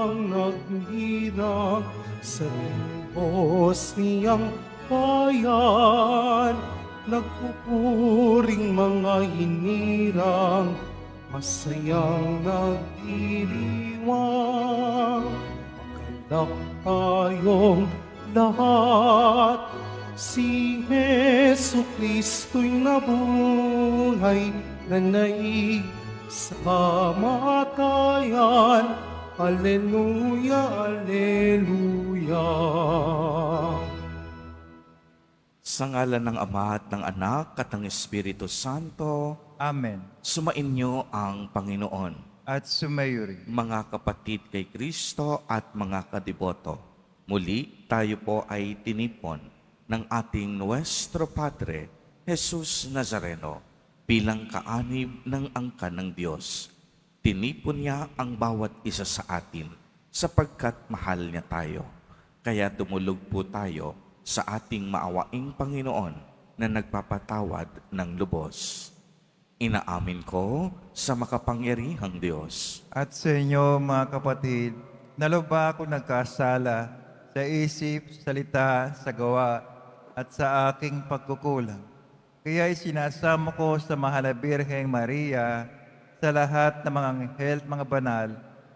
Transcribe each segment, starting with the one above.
siyang naghirang sa limbos niyang bayan. Nagpupuring mga hinirang, masayang nagdiriwang. Magalak tayong lahat, si Hesu Kristo'y nabuhay, nanaig sa kamatayan. Alleluia, alleluia. Sa ngalan ng Ama at ng Anak at ng Espiritu Santo, Amen. sumainyo ang Panginoon. At sumayo rin. Mga kapatid kay Kristo at mga kadiboto, muli tayo po ay tinipon ng ating Nuestro Padre, Jesus Nazareno, bilang kaanib ng angkan ng Diyos. Tinipon niya ang bawat isa sa atin sapagkat mahal niya tayo. Kaya dumulog po tayo sa ating maawaing Panginoon na nagpapatawad ng lubos. Inaamin ko sa makapangyarihang Diyos At sa inyo, mga kapatid, nalubha ako nagkasala sa isip, salita, sa gawa, at sa aking pagkukulang. Kaya isinasamo ko sa mahal na Birheng Maria, sa lahat ng mga anghel at mga banal,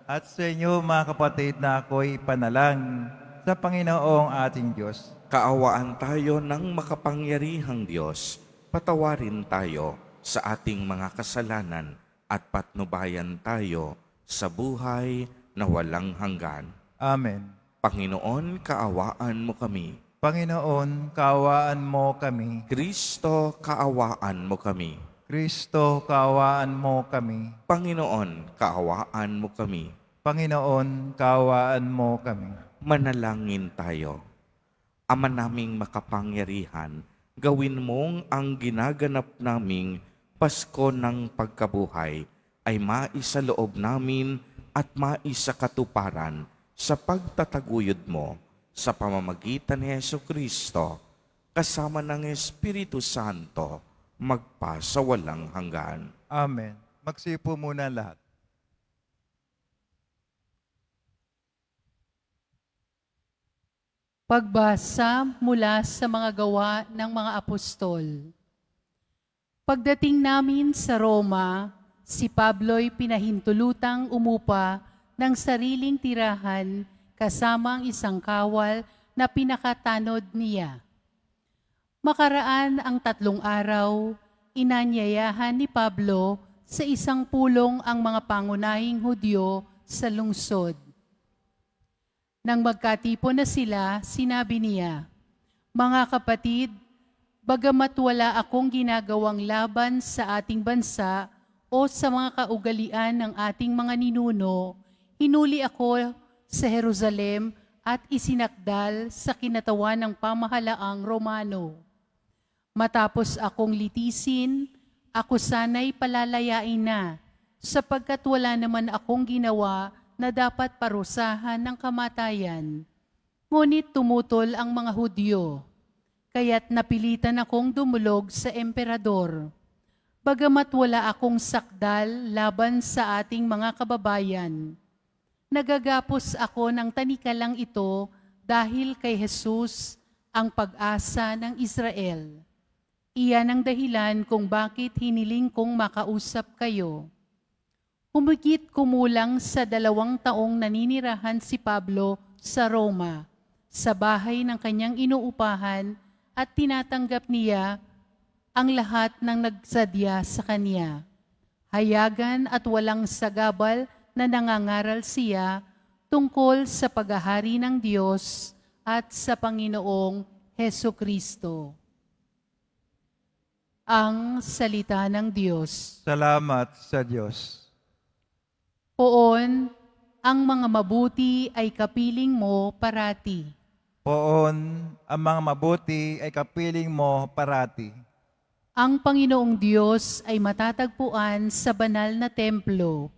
at sa inyo, mga kapatid, na ako'y panalangin sa Panginoong ating Diyos. Kaawaan tayo ng makapangyarihang Diyos, patawarin tayo sa ating mga kasalanan at patnubayan tayo sa buhay na walang hanggan. Amen. Panginoon, kaawaan mo kami. Panginoon, kaawaan mo kami. Kristo, kaawaan mo kami. Kristo, kaawaan mo kami. Panginoon, kaawaan mo kami. Panginoon, kaawaan mo kami. Manalangin tayo. Ama naming makapangyarihan, gawin mong ang ginaganap naming Pasko ng pagkabuhay ay maisaloob namin at maisakatuparan sa pagtataguyod mo sa pamamagitan ni Jesucristo, kasama ng Espiritu Santo, magpasawalang hanggan. Amen. Magsipo muna lahat. Pagbasa mula sa mga gawa ng mga apostol. Pagdating namin sa Roma, si Pablo'y pinahintulutang umupa ng sariling tirahan kasama ang isang kawal na pinakatanod niya. Makaraan ang 3 araw, inanyayahan ni Pablo sa isang pulong ang mga pangunahing Hudyo sa lungsod. Nang magkatipon na sila, sinabi niya, "Mga kapatid, bagamat wala akong ginagawang laban sa ating bansa o sa mga kaugalian ng ating mga ninuno, hinuli ako sa Jerusalem at isinakdal sa kinatawan ng pamahalaang Romano. Matapos akong litisin, ako sana'y palalayain na, sapagkat wala naman akong ginawa na dapat parusahan ng kamatayan. Ngunit tumutol ang mga Hudyo, kaya't napilitan akong dumulog sa emperador. Bagamat wala akong sakdal laban sa ating mga kababayan, nagagapos ako ng tanikalang ito dahil kay Jesus, ang pag-asa ng Israel. Iyan ang dahilan kung bakit hiniling kong makausap kayo." Humigit kumulang sa 2 taong naninirahan si Pablo sa Roma, sa bahay ng kanyang inuupahan, at tinatanggap niya ang lahat ng nagsadya sa kanya. Hayagan at walang sagabal na nangangaral siya tungkol sa paghahari ng Diyos at sa Panginoong Hesu Kristo. Ang salita ng Diyos. Salamat sa Diyos. Poon, ang mga mabuti ay kapiling mo parati. Poon, ang mga mabuti ay kapiling mo parati. Ang Panginoong Diyos ay matatagpuan sa banal na templo,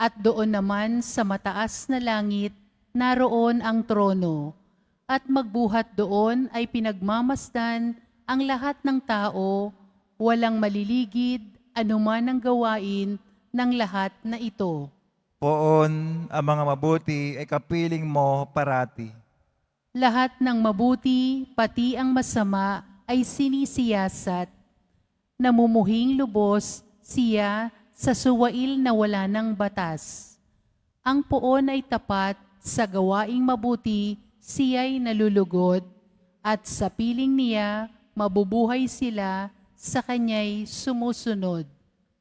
at doon naman sa mataas na langit, naroon ang trono. At magbuhat doon ay pinagmamasdan ang lahat ng tao, walang maliligid, anuman ang gawain ng lahat na ito. Poon ang mga mabuti ay kapiling mo parati. Lahat ng mabuti, pati ang masama, ay sinisiyasat. Namumuhing lubos siya sa suwail na wala ng batas. Ang poon ay tapat, sa gawaing mabuti siya'y nalulugod, at sa piling niya mabubuhay sila, sa kanya'y sumusunod.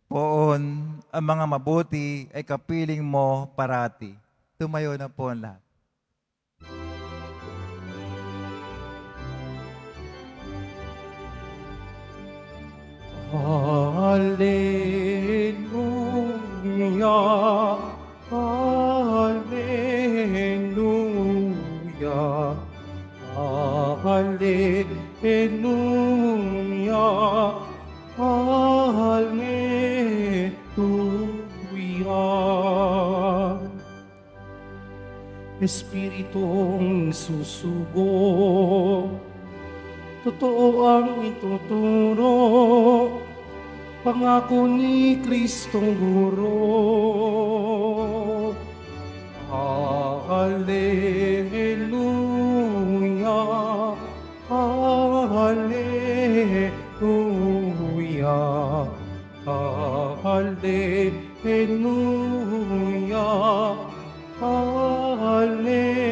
Poon ang mga mabuti ay kapiling mo parati. Tumayo na po ang lahat. Hallelujah, Hallelujah, Hallelujah, Hallelujah. Espiritong susugo, totoo ang ituturo, pangako ni Kristong Guro. Hallelujah, Hallelujah, Hallelujah, Hallelujah.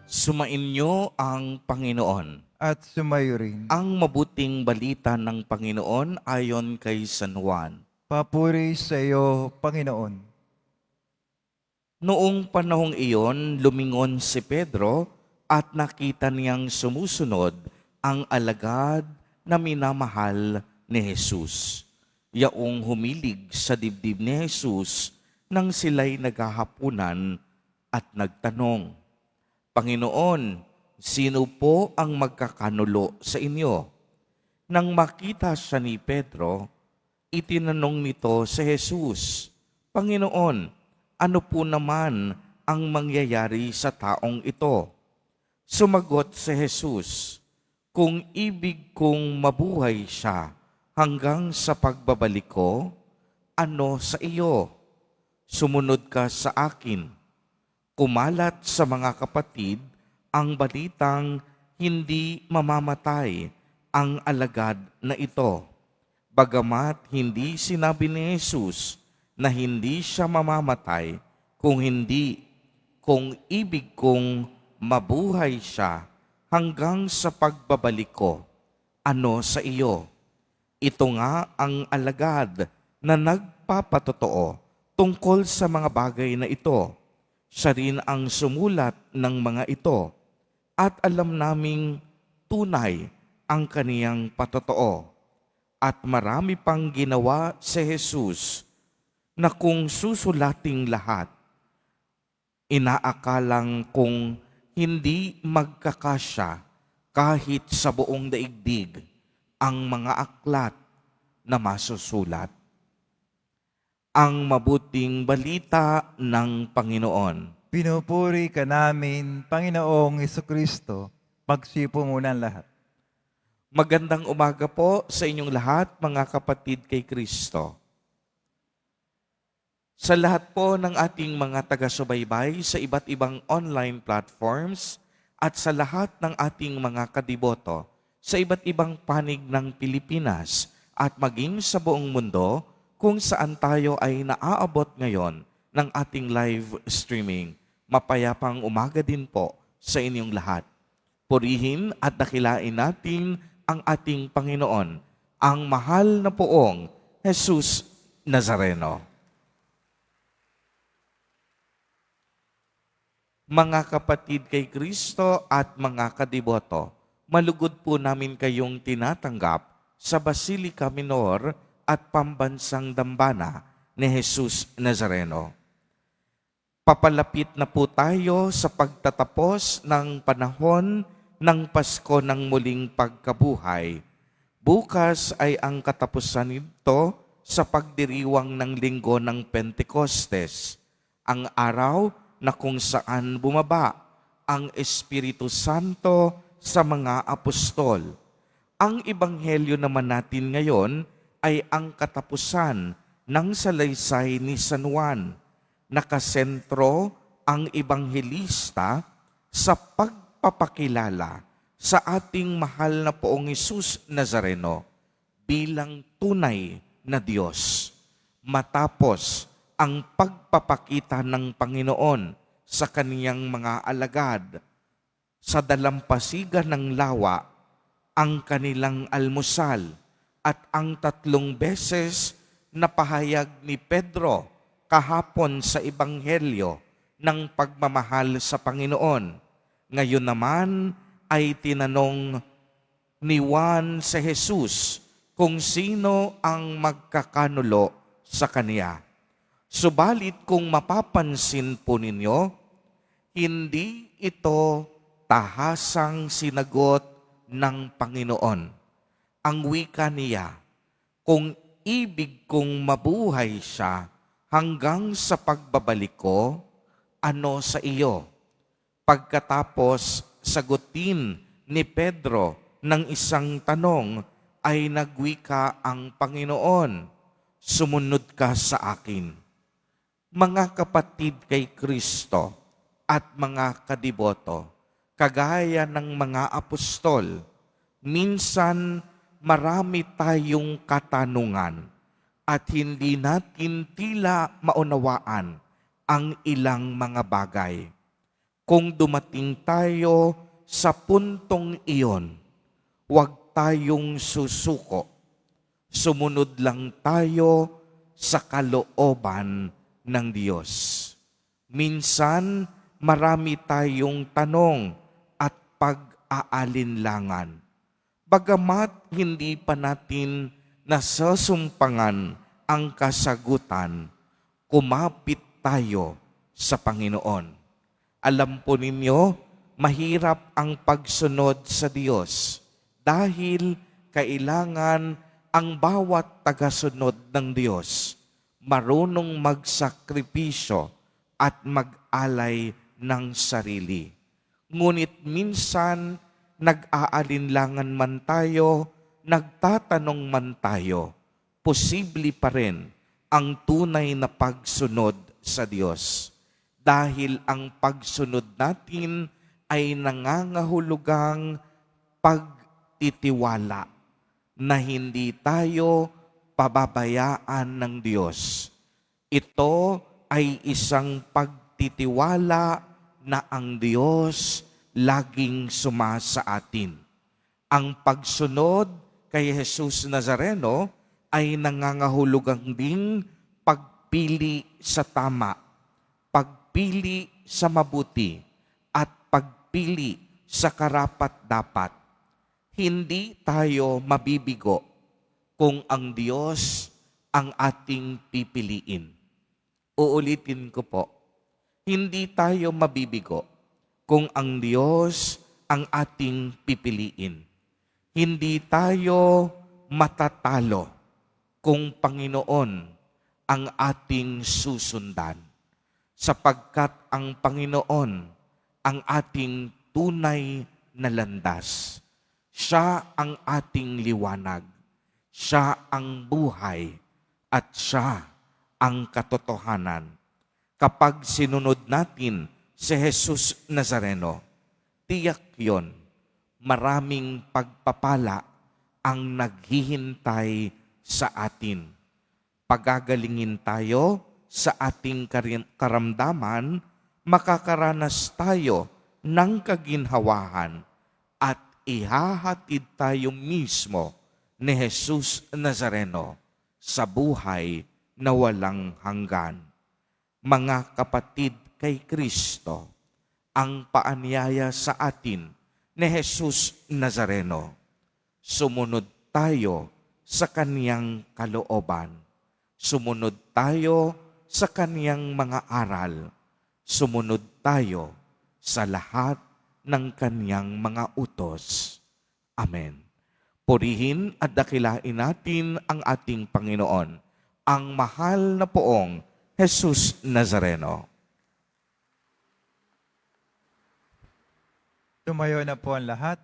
Sumainyo ang Panginoon. At sumayo rin. Ang mabuting balita ng Panginoon ayon kay San Juan. Papuri sa iyo, Panginoon. Noong panahong iyon, lumingon si Pedro at nakita niyang sumusunod ang alagad na minamahal ni Jesus. Yaong humilig sa dibdib ni Jesus nang sila'y naghahapunan at nagtanong, Panginoon, sino po ang magkakanulo sa inyo? Nang makita siya ni Pedro, itinanong nito si Jesus, Panginoon, ano po naman ang mangyayari sa taong ito? Sumagot si Jesus, kung ibig kong mabuhay siya hanggang sa pagbabalik ko, ano sa iyo? Sumunod ka sa akin. Kumalat sa mga kapatid ang balitang hindi mamamatay ang alagad na ito. Bagamat hindi sinabi ni Jesus na hindi siya mamamatay, kung ibig kong mabuhay siya hanggang sa pagbabalik ko, ano sa iyo? Ito nga ang alagad na nagpapatotoo tungkol sa mga bagay na ito. Siya rin ang sumulat ng mga ito at alam naming tunay ang kaniyang patotoo. At marami pang ginawa si Jesus na kung susulating lahat, inaakalang kung hindi magkakasya kahit sa buong daigdig ang mga aklat na masusulat. Ang mabuting balita ng Panginoon. Pinupuri ka namin, Panginoong Jesucristo. Magsipo muna ang lahat. Magandang umaga po sa inyong lahat, mga kapatid kay Kristo. Sa lahat po ng ating mga taga-subaybay sa iba't ibang online platforms at sa lahat ng ating mga kadiboto sa iba't ibang panig ng Pilipinas at maging sa buong mundo kung saan tayo ay naaabot ngayon ng ating live streaming. Mapayapang umaga din po sa inyong lahat. Purihin at dakilain natin ang ating Panginoon, ang mahal na poong Jesus Nazareno. Mga kapatid kay Kristo at mga kadiboto, malugod po namin kayong tinatanggap sa Basilica Minor at Pambansang Dambana ni Jesus Nazareno. Papalapit na po tayo sa pagtatapos ng panahon ng Pasko ng muling pagkabuhay. Bukas ay ang katapusan nito sa pagdiriwang ng linggo ng Pentecostes, ang araw na kung saan bumaba ang Espiritu Santo sa mga apostol. Ang ebanghelyo naman natin ngayon ay ang katapusan ng salaysay ni San Juan. Nakasentro ang ebanghelista sa pagpapakilala sa ating mahal na Poong Hesus Nazareno bilang tunay na Diyos. Matapos ang pagpapakita ng Panginoon sa kaniyang mga alagad sa dalampasigan ng lawa, ang kanilang almusal at ang 3 beses na pahayag ni Pedro kahapon sa Ebanghelyo ng pagmamahal sa Panginoon. Ngayon naman ay tinanong ni Juan sa Jesus kung sino ang magkakanulo sa kaniya. Subalit kung mapapansin po ninyo, hindi ito tahasang sinagot ng Panginoon. Ang wika niya, kung ibig kong mabuhay siya hanggang sa pagbabalik ko, ano sa iyo? Pagkatapos sagutin ni Pedro ng isang tanong, ay nagwika ang Panginoon, sumunod ka sa akin. Mga kapatid kay Kristo at mga kadiboto, kagaya ng mga apostol, minsan marami tayong katanungan at hindi natin tila maunawaan ang ilang mga bagay. Kung dumating tayo sa puntong iyon, huwag tayong susuko. Sumunod lang tayo sa kalooban ng Diyos. Minsan, marami tayong tanong at pag-aalinlangan. Bagamat hindi pa natin nasasumpangan ang kasagutan, kumapit tayo sa Panginoon. Alam po ninyo, mahirap ang pagsunod sa Diyos dahil kailangan ang bawat tagasunod ng Diyos marunong magsakripisyo at mag-alay ng sarili. Ngunit minsan, nag-aalinlangan man tayo, nagtatanong man tayo, posible pa rin ang tunay na pagsunod sa Diyos. Dahil ang pagsunod natin ay nangangahulugang pagtitiwala na hindi tayo pababayaan ng Diyos. Ito ay isang pagtitiwala na ang Diyos laging sumasa atin. Ang pagsunod kay Jesus Nazareno ay nangangahulugang ding pagpili sa tama, pagpili sa mabuti, at pagpili sa karapat-dapat. Hindi tayo mabibigo kung ang Diyos ang ating pipiliin. Uulitin ko po, hindi tayo mabibigo kung ang Diyos ang ating pipiliin. Hindi tayo matatalo kung Panginoon ang ating susundan. Sapagkat ang Panginoon ang ating tunay na landas. Siya ang ating liwanag. Siya ang buhay at siya ang katotohanan. Kapag sinunod natin si Jesus Nazareno, tiyak yon, maraming pagpapala ang naghihintay sa atin. Pagagalingin tayo sa ating karamdaman, makakaranas tayo ng kaginhawahan at ihahatid tayo mismo ni Jesus Nazareno sa buhay na walang hanggan. Mga kapatid kay Kristo, ang paanyaya sa atin ni Jesus Nazareno, sumunod tayo sa kaniyang kalooban. Sumunod tayo sa kaniyang mga aral. Sumunod tayo sa lahat ng kaniyang mga utos. Amen. Purihin at dakilain natin ang ating Panginoon, ang mahal na Poong Jesus Nazareno. Tumayo na po ang lahat.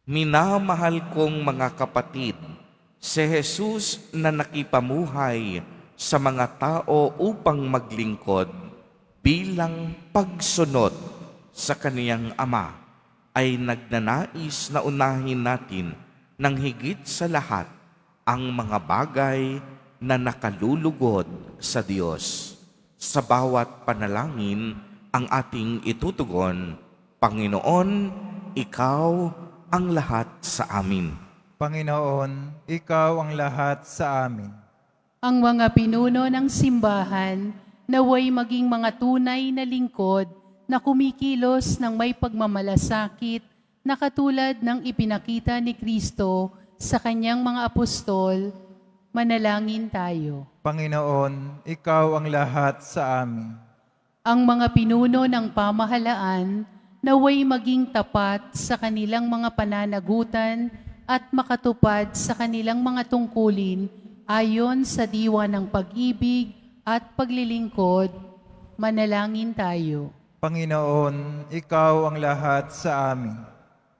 Minamahal kong mga kapatid, si Jesus na nakipamuhay sa mga tao upang maglingkod bilang pagsunod sa kaniyang Ama ay nagnanais na unahin natin ng higit sa lahat ang mga bagay na nakalulugod sa Diyos. Sa bawat panalangin ang ating itutugon, Panginoon, Ikaw ang lahat sa amin. Panginoon, Ikaw ang lahat sa amin. Ang mga pinuno ng simbahan naway maging mga tunay na lingkod na kumikilos ng may pagmamalasakit na katulad ng ipinakita ni Kristo sa kanyang mga apostol. Manalangin tayo. Panginoon, Ikaw ang lahat sa amin. Ang mga pinuno ng pamahalaan naway maging tapat sa kanilang mga pananagutan at makatupad sa kanilang mga tungkulin ayon sa diwa ng pag-ibig at paglilingkod. Manalangin tayo. Panginoon, Ikaw ang lahat sa amin.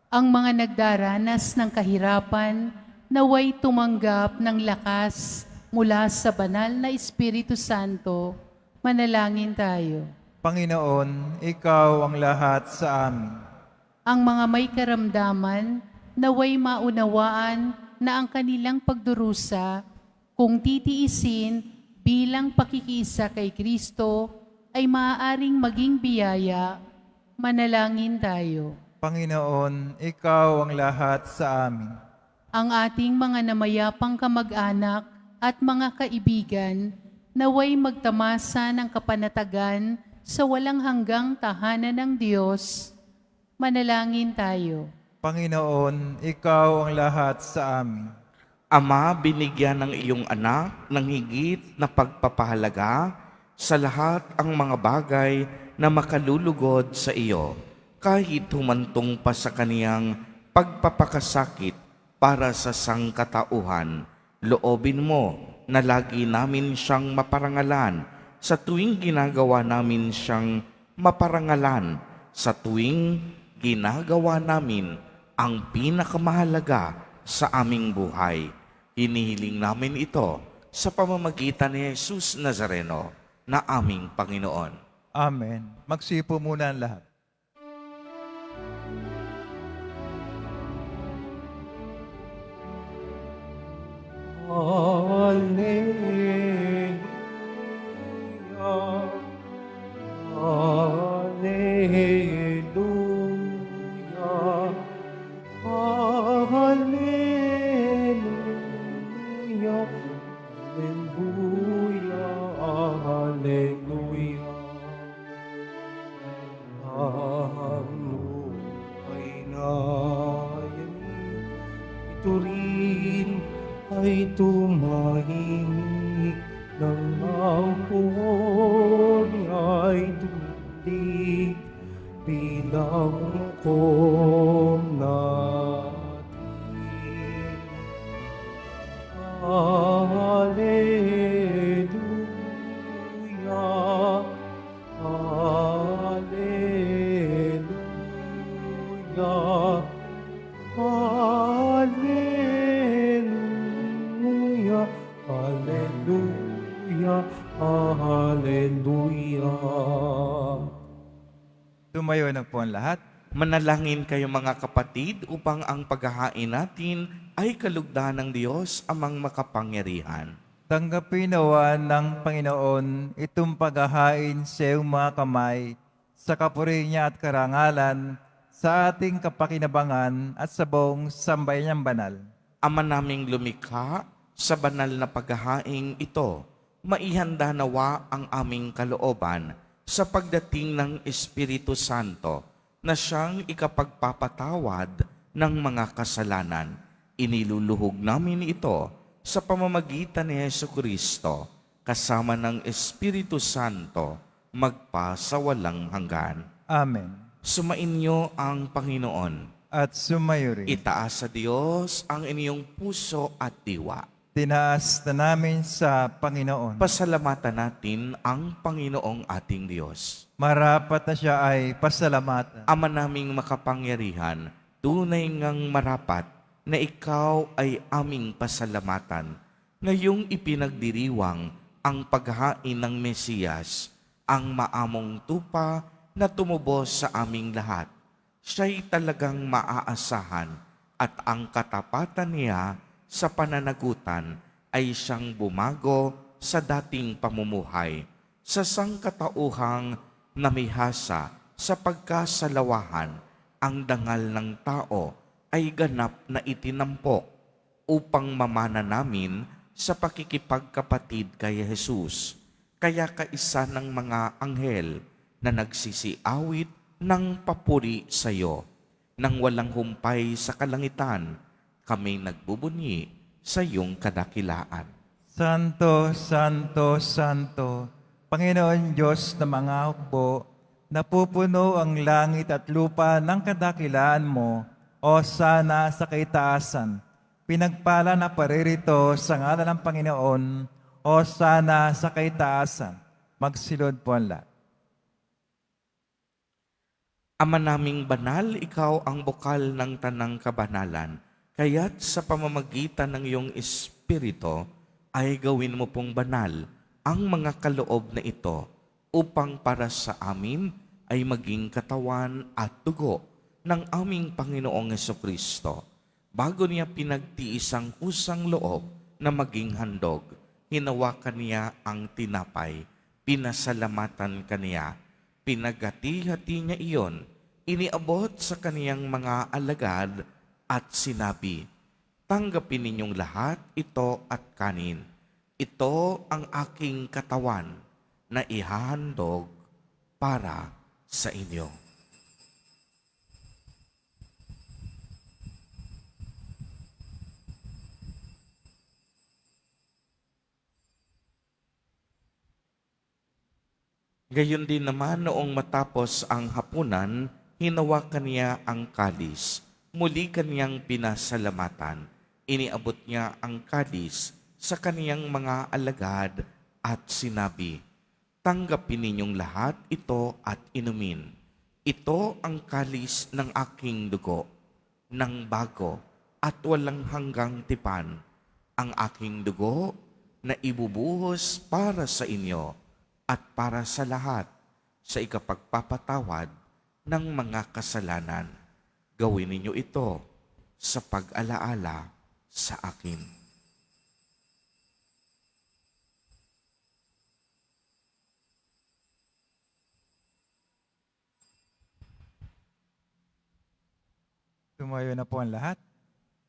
Ang mga nagdaranas ng kahirapan naway tumanggap ng lakas mula sa banal na Espiritu Santo. Manalangin tayo. Panginoon, Ikaw ang lahat sa amin. Ang mga may karamdaman naway maunawaan na ang kanilang pagdurusa kung titiisin bilang pakikiisa kay Kristo ay maaaring maging biyaya. Manalangin tayo. Panginoon, Ikaw ang lahat sa amin. Ang ating mga namayapang kamag-anak at mga kaibigan naway magtamasa ng kapanatagan sa walang hanggang tahanan ng Diyos. Manalangin tayo. Panginoon, Ikaw ang lahat sa amin. Ama, binigyan ng iyong anak ng higit na pagpapahalaga sa lahat ang mga bagay na makalulugod sa iyo, kahit humantong pa sa kaniyang pagpapakasakit para sa sangkatauhan. Loobin mo na lagi namin siyang maparangalan sa tuwing ginagawa namin siyang maparangalan, sa tuwing ginagawa namin ang pinakamahalaga sa aming buhay. Hinihiling namin ito sa pamamagitan ni Jesus Nazareno na aming Panginoon. Amen. Magsipo muna ang lahat. Hallelujah. Hallelujah. Hallelujah. Hallelujah. Ang lupa'y nayanig, ito rin ay tumahimik, ng ang puhon ay tumitig bilang hukom natin. Hallelujah. Hallelujah. Hallelujah. Hallelujah. Hallelujah. Tumayo na po ang lahat. Manalangin kayo mga kapatid upang ang paghahain natin ay kalugdan ng Diyos amang makapangyarihan. Tanggapin nawa ng Panginoon itong paghahain sa iyong mga kamay sa kapuri niya at karangalan sa ating kapakinabangan at sa buong sambayan niyang banal. Ama naming lumikha, sa banal na paghahaing ito, maihanda nawa ang aming kalooban sa pagdating ng Espiritu Santo na siyang ikapagpapatawad ng mga kasalanan. Iniluluhog namin ito sa pamamagitan ni Jesucristo kasama ng Espiritu Santo magpasawalang hanggan. Amen. Sumainyo ang Panginoon. At sumayo rin. Itaas sa Diyos ang inyong puso at diwa. Tinaas na namin sa Panginoon. Pasalamatan natin ang Panginoong ating Diyos. Marapat na siya ay pasalamatan. Ama naming makapangyarihan, tunay ngang marapat na ikaw ay aming pasalamatan. Ngayong ipinagdiriwang ang paghain ng Mesiyas, ang maamong tupa na tumubos sa aming lahat. Siya'y talagang maaasahan at ang katapatan niya sa pananagutan ay siyang bumago sa dating pamumuhay, sa sangkatauhang namihasa sa pagkasalawahan. Ang dangal ng tao ay ganap na itinampok upang mamana namin sa pakikipagkapatid kay Jesus. Kaya kaisa ng mga anghel na nagsisiawit ng papuri sa iyo. Nang walang humpay sa kalangitan, kami nagbubunyi sa iyong kadakilaan. Santo, Santo, Santo, Panginoon Diyos na mga hukbo, napupuno ang langit at lupa ng kadakilaan mo, o sana sa kaitaasan. Pinagpala na paririto sa ngalan ng Panginoon, o sana sa kaitaasan. Magsilod po ang lahat. Ama naming banal, ikaw ang bukal ng tanang kabanalan. Kaya't sa pamamagitan ng iyong Espiritu, ay gawin mo pong banal ang mga kaloob na ito upang para sa amin ay maging katawan at dugo ng aming Panginoong Jesucristo. Bago niya pinagtiis ang kusang loob na maging handog, hinawakan niya ang tinapay, pinasalamatan kaniya, pinagati-hati niya iyon, iniabot sa kaniyang mga alagad at sinabi, "Tanggapin ninyong lahat ito at kanin. Ito ang aking katawan na ihahandog para sa inyo." Gayon din naman noong matapos ang hapunan, hinawakan niya ang kalis. Muli kaniyang pinasalamatan. Iniabot niya ang kalis sa kaniyang mga alagad at sinabi, "Tanggapin ninyong lahat ito at inumin. Ito ang kalis ng aking dugo, ng bago at walang hanggang tipan, ang aking dugo na ibubuhos para sa inyo at para sa lahat sa ikapagpapatawad ng mga kasalanan. Gawin ninyo ito sa pag-alaala sa akin." Tumayo na po ang lahat.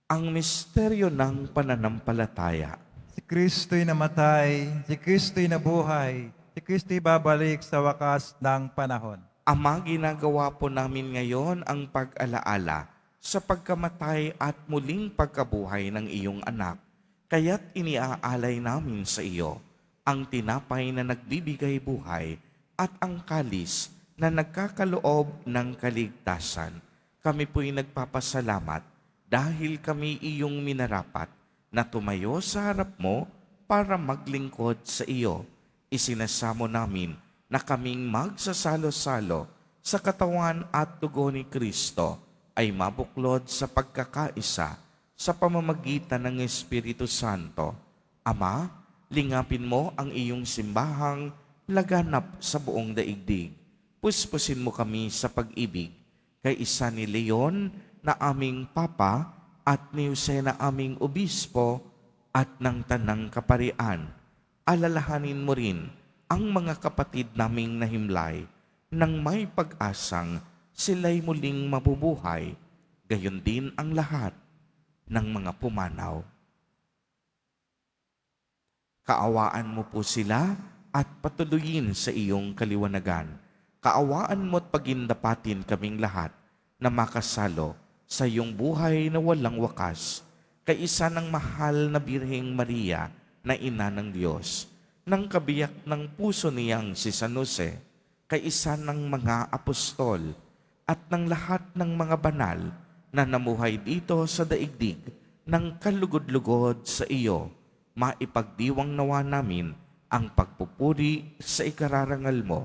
Ang misteryo ng pananampalataya. Si Kristo'y namatay, si Kristo'y nabuhay, si Kristo'y babalik sa wakas ng panahon. Ama, ginagawa po namin ngayon ang pag-alaala sa pagkamatay at muling pagkabuhay ng iyong anak. Kaya't iniaalay namin sa iyo ang tinapay na nagbibigay buhay at ang kalis na nagkakaloob ng kaligtasan. Kami po'y nagpapasalamat dahil kami iyong minarapat na tumayo sa harap mo para maglingkod sa iyo. Isinasamo namin na kaming magsasalo-salo sa katawan at dugo ni Kristo ay mabuklod sa pagkakaisa sa pamamagitan ng Espiritu Santo. Ama, lingapin mo ang iyong simbahang laganap sa buong daigdig. Puspusin mo kami sa pag-ibig kay isa ni Leon na aming Papa at ni Jose na aming Obispo at ng Tanang Kaparian. Alalahanin mo rin ang mga kapatid naming nahimlay nang may pag-asang sila'y muling mabubuhay, gayon din ang lahat ng mga pumanaw. Kaawaan mo po sila at patuloyin sa iyong kaliwanagan. Kaawaan mo at pagindapatin kaming lahat na makasalo sa iyong buhay na walang wakas, kay isa ng mahal na Birheng Maria na ina ng Diyos, ng kabiyak ng puso niyang si San Jose, kay isa ng mga apostol, at ng lahat ng mga banal na namuhay dito sa daigdig ng kalugod-lugod sa iyo, maipagdiwang nawa namin ang pagpupuri sa ikararangal mo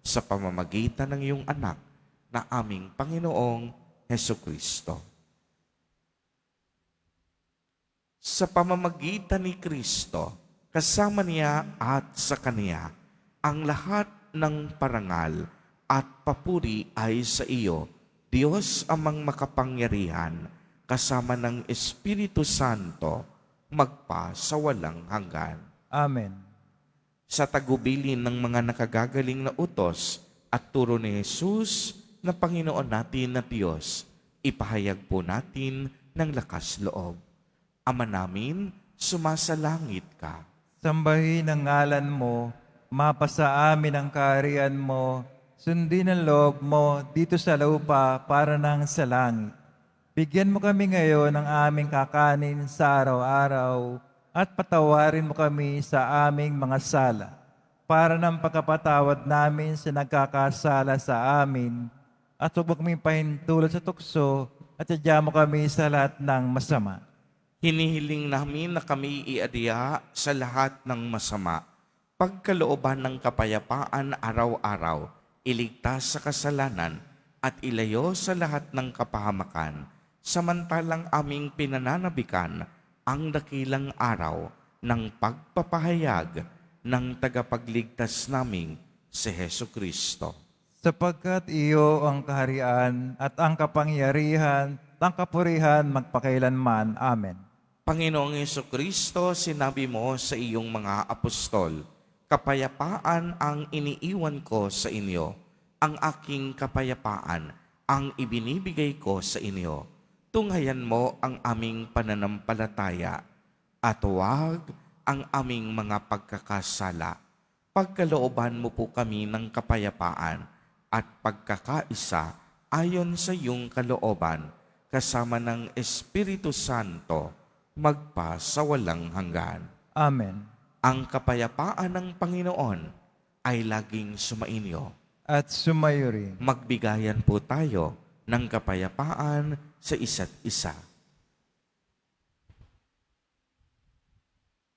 sa pamamagitan ng iyong anak na aming Panginoong Hesukristo. sa pamamagitan ni Kristo, kasama niya at sa Kaniya, ang lahat ng parangal at papuri ay sa iyo, Diyos amang makapangyarihan, kasama ng Espiritu Santo, magpa sa walang hanggan. Amen. Sa tagubilin ng mga nakagagaling na utos at turo ni Jesus na Panginoon natin na Diyos, ipahayag po natin ng lakas loob. Ama namin, sumasalangit ka. Sambahin ang ngalan mo, mapasa amin ang kaharian mo, sundin ang loob mo dito sa lupa para nang sa langit. Bigyan mo kami ngayon ng aming kakanin sa araw-araw at patawarin mo kami sa aming mga sala para ng pagkapatawad namin sa nagkakasala sa amin at huwag mo kami pahintulot sa tukso at sadya mo kami sa lahat ng masama. Hinihiling namin na kami iadya sa lahat ng masama, pagkalooban ng kapayapaan araw-araw, iligtas sa kasalanan at ilayo sa lahat ng kapahamakan, samantalang aming pinananabikan ang dakilang araw ng pagpapahayag ng tagapagligtas naming si Hesu Kristo. Sapagkat iyo ang kaharian at ang kapangyarihan at ang kapurihan magpakailanman. Amen. Panginoong Hesu Kristo, sinabi mo sa iyong mga apostol, kapayapaan ang iniiwan ko sa inyo, ang aking kapayapaan ang ibinibigay ko sa inyo. Tunghayan mo ang aming pananampalataya at huwag ang aming mga pagkakasala. Pagkalooban mo po kami ng kapayapaan at pagkakaisa ayon sa iyong kalooban, kasama ng Espiritu Santo, magpa sa walang hanggan. Amen. Ang kapayapaan ng Panginoon ay laging sumainyo. At sumayo rin. Magbigayan po tayo ng kapayapaan sa isa't isa.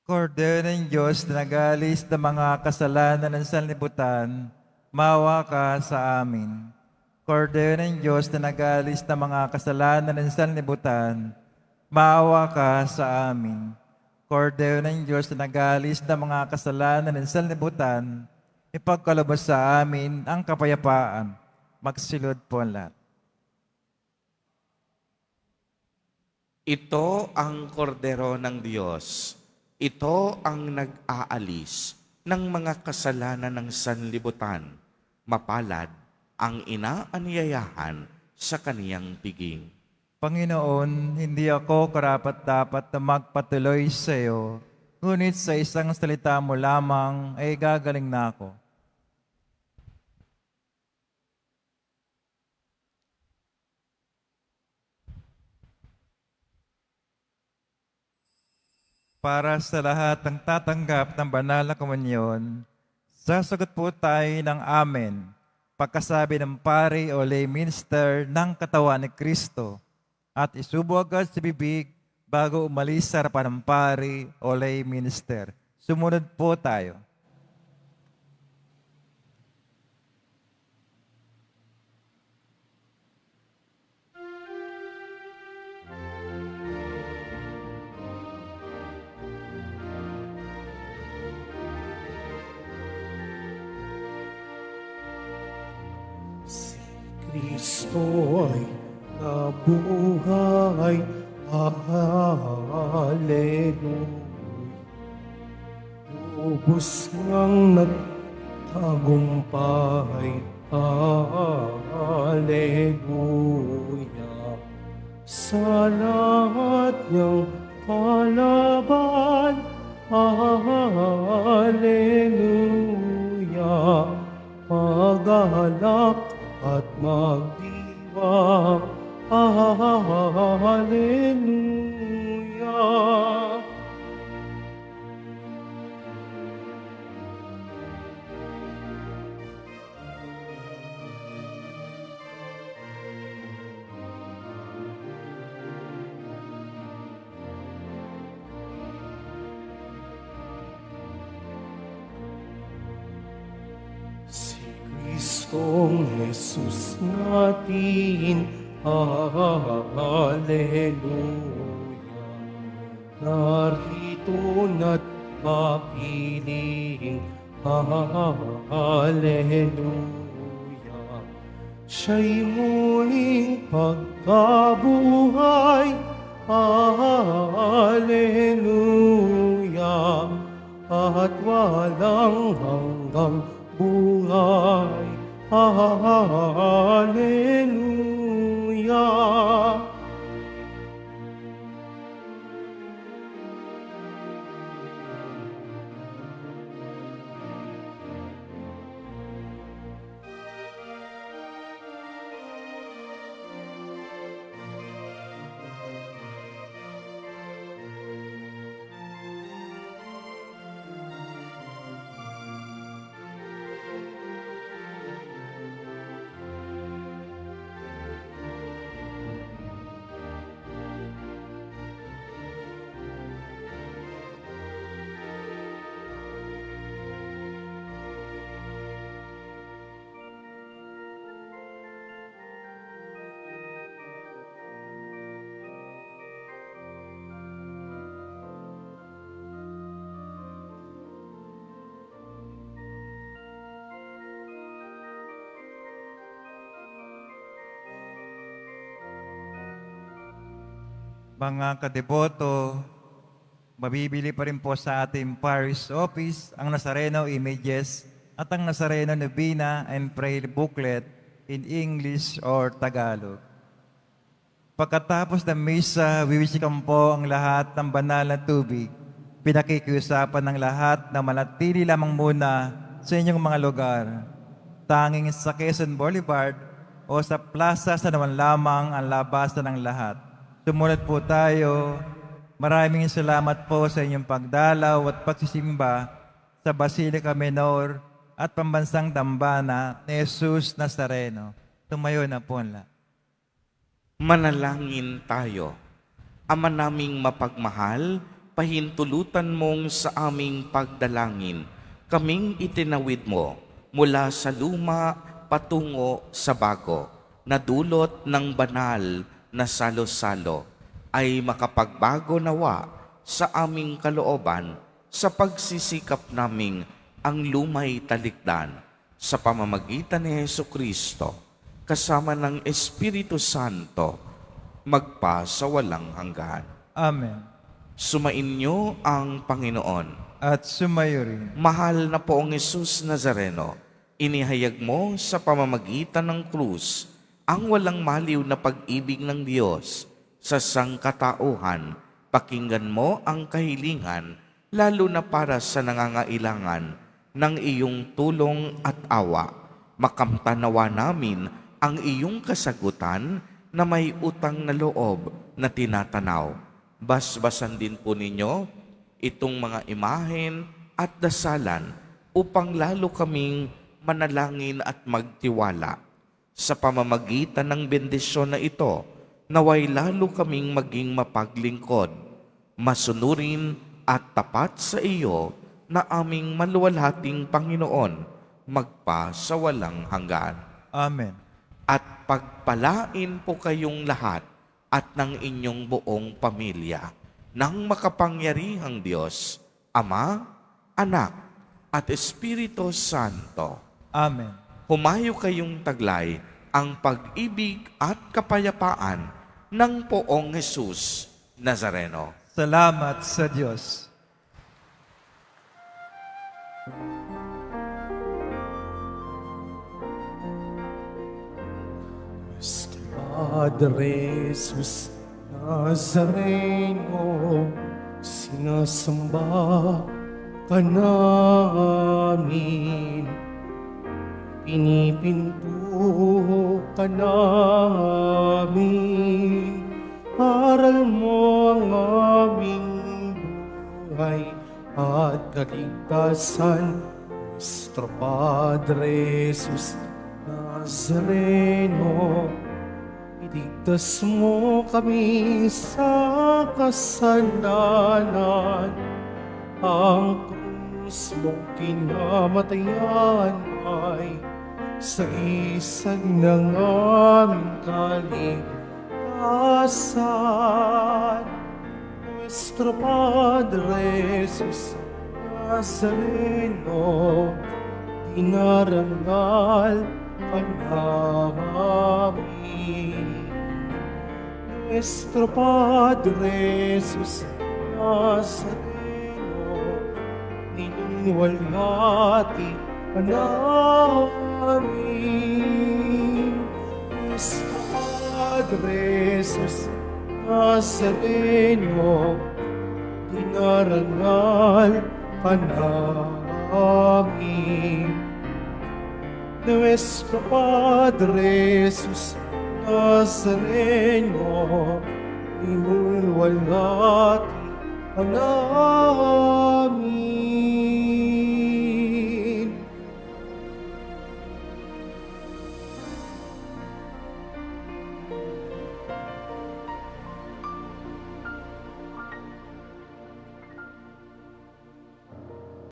Kordero ng Diyos na nagalis ng mga kasalanan ng sanlibutan, maawa ka sa amin. Kordero ng Diyos na nagalis ng mga kasalanan ng sanlibutan, maawa ka sa amin. Kordero ng Diyos na nagalis ng mga kasalanan ng sanlibutan, ipagkalabas sa amin ang kapayapaan. Magsilod po ang lahat. Ito ang kordero ng Diyos. Ito ang nag-aalis ng mga kasalanan ng sanlibutan. Mapalad ang inaanyayahan sa kaniyang piging. Panginoon, hindi ako karapat-dapat na magpatuloy sa iyo, ngunit sa isang salita mo lamang ay gagaling na ako. Para sa lahat ng tatanggap ng banal na komunyon, sasagot po tayo ng Amen, pagkasabi ng pari o lay minister ng katawan ni Kristo, at isubo agad sa bibig bago umalis sa harapan ng pari o lay minister. Sumunod po tayo. Si Kristo ay nabuhay. Hallelujah. Lubos ngang nagtagumpay. Hallelujah. Sa lahat niyang kalaban. Hallelujah. Magalak at magdiwang. Hallelujah. Si Kristong Jesus natin, hallelujah. narito na't mapiling. Hallelujah. Siya'y muling pagkabuhay. Hallelujah. At walang hanggang buhay. Hallelujah. Mga kadeboto, mabibili pa rin po sa ating parish office ang Nazareno images at ang Nazareno Novena and Prayer booklet in English or Tagalog. Pagkatapos ng misa, wiwisikan po ang lahat ng banal na tubig. Pinakikiusapan ng lahat na manatili lamang muna sa inyong mga lugar. Tanging sa Quezon Boulevard o sa plaza sa naman lamang ang labasan ng lahat. Sumunod po tayo. Maraming salamat po sa inyong pagdalaw at pagsisimba sa Basilica Menor at Pambansang Dambana ni Jesus Nazareno. Tumayo na po la. Manalangin tayo. Ama naming mapagmahal, pahintulutan mong sa aming pagdalangin, kaming itinawid mo mula sa luma patungo sa bago, na dulot ng banal na salo-salo ay makapagbago nawa sa aming kalooban sa pagsisikap naming ang lumay talikdan sa pamamagitan ni Jesucristo kasama ng Espiritu Santo magpa sa walang hanggan. Amen. Sumainyo ang Panginoon. At sumayo rin. Mahal na poong Jesus Nazareno, inihayag mo sa pamamagitan ng krus ang walang maliw na pag-ibig ng Diyos sa sangkatauhan. Pakinggan mo ang kahilingan, lalo na para sa nangangailangan ng iyong tulong at awa. Makamtanawa namin ang iyong kasagutan na may utang na loob na tinatanaw. Basbasan din po ninyo itong mga imahen at dasalan upang lalo kaming manalangin at magtiwala. Sa pamamagitan ng bendisyon na ito, naway lalo kaming maging mapaglingkod, masunurin at tapat sa iyo na aming maluwalhating Panginoon, magpa sa walang hanggan. Amen. At pagpalain po kayong lahat at ng inyong buong pamilya ng makapangyarihang Diyos, Ama, Anak, at Espiritu Santo. Amen. Humayo kayong taglay ang pag-ibig at kapayapaan ng poong Jesus Nazareno. Salamat sa Diyos. Nuestro Padre Jesus Nazareno, sinasamba ka namin. Pinipinto ka namin, aral mo ang aming buhay at kaligtasan. Nuestro Padre Jesus Nazareno, iligtas mo kami sa kasalanan. Ang krus mong kinamatayan ay sa isang ng aming kaligtasan. Nuestro Nuestro Padre Jesus Nazareno, dinarangal ka namin. Nuestro Padre Jesus Nazareno, ninuwalhati ka namin. Nuestro Padre Jesus Nazareno, dinarangal ka namin. Nuestro Padre Jesus Nazareno, inulwalhati ka namin.